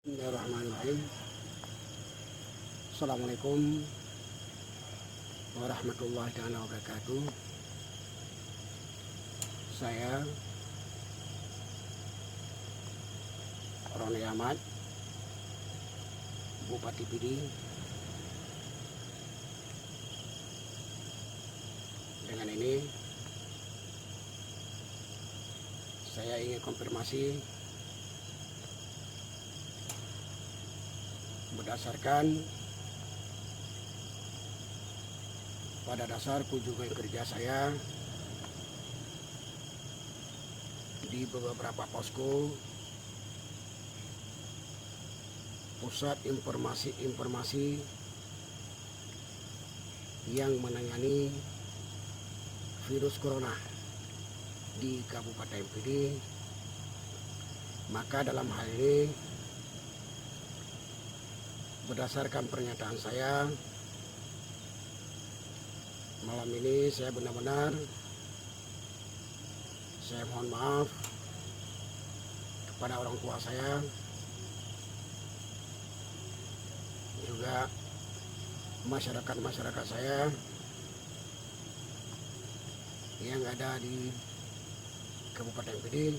Bismillahirrahmanirrahim. Assalamualaikum warahmatullahi wabarakatuh. Saya Roni Ahmad, Bupati Pidi. Dengan ini saya ingin konfirmasi berdasarkan pada dasar kunjungan kerja saya di beberapa posko pusat informasi yang menangani virus corona di Kabupaten Pidi. Maka dalam hal ini, berdasarkan pernyataan saya, malam ini saya benar-benar mohon maaf kepada orang tua saya, juga masyarakat saya yang ada di Kabupaten Pidi,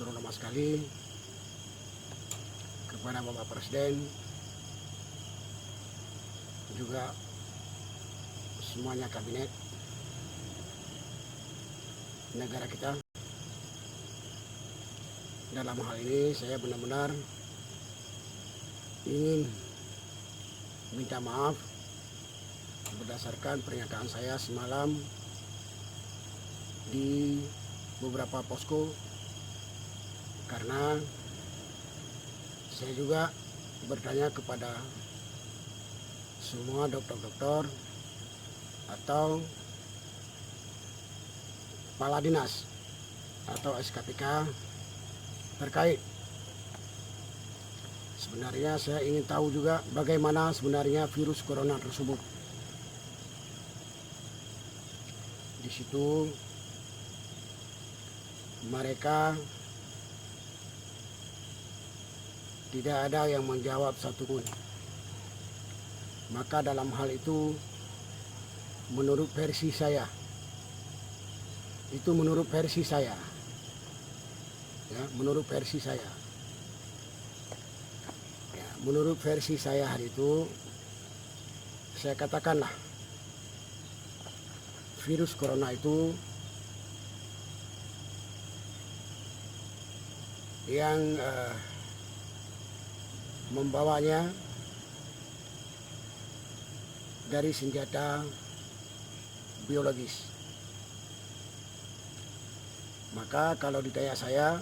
terutama sekali kepada Bapak Presiden, juga semuanya kabinet negara kita. Dalam hal ini saya benar-benar ingin minta maaf berdasarkan pernyataan saya semalam di beberapa posko, karena saya juga bertanya kepada semua dokter-dokter atau kepala dinas atau SKPK terkait. Sebenarnya saya ingin tahu juga bagaimana sebenarnya virus corona tersebut. Di situ mereka tidak ada yang menjawab satupun. Maka dalam hal itu, menurut versi saya, menurut versi saya hari itu, saya katakanlah virus corona itu yang membawanya dari senjata biologis. Maka kalau ditanya saya,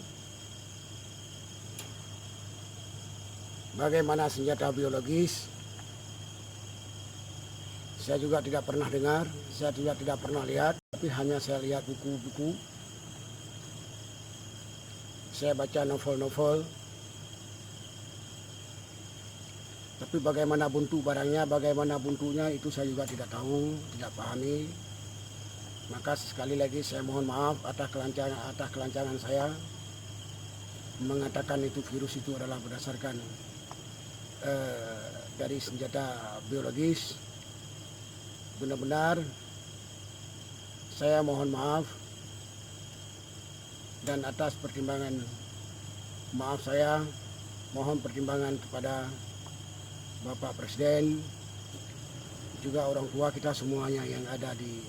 bagaimana senjata biologis, saya juga tidak pernah dengar, saya juga tidak pernah lihat, tapi hanya saya lihat buku-buku, saya baca novel-novel. Tapi bagaimana buntu barangnya, bagaimana buntunya, itu saya juga tidak tahu, tidak pahami. Maka sekali lagi saya mohon maaf atas kelancangan saya mengatakan itu virus itu adalah berdasarkan dari senjata biologis. Benar-benar saya mohon maaf, dan atas pertimbangan maaf saya mohon pertimbangan kepada Bapak Presiden, juga orang tua kita semuanya yang ada di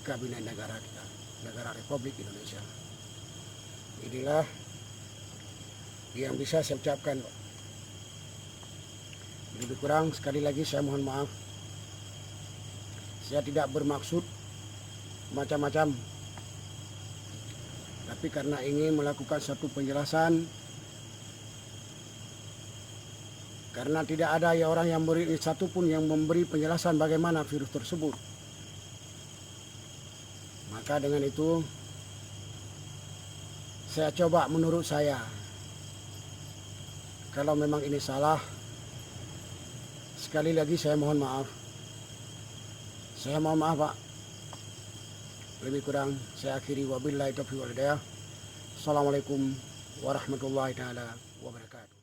kabinet negara kita, negara Republik Indonesia. Inilah yang bisa saya ucapkan. Lebih kurang sekali lagi saya mohon maaf. Saya tidak bermaksud macam-macam, tapi karena ingin melakukan satu penjelasan, karena tidak ada orang yang satupun yang memberi penjelasan bagaimana virus tersebut. Maka dengan itu saya coba menurut saya, kalau memang ini salah, sekali lagi saya mohon maaf. Saya mohon maaf, Pak. Lebih kurang saya akhiri, wabillahi taufiq wal hidayah. Assalamualaikum warahmatullahi taala wabarakatuh.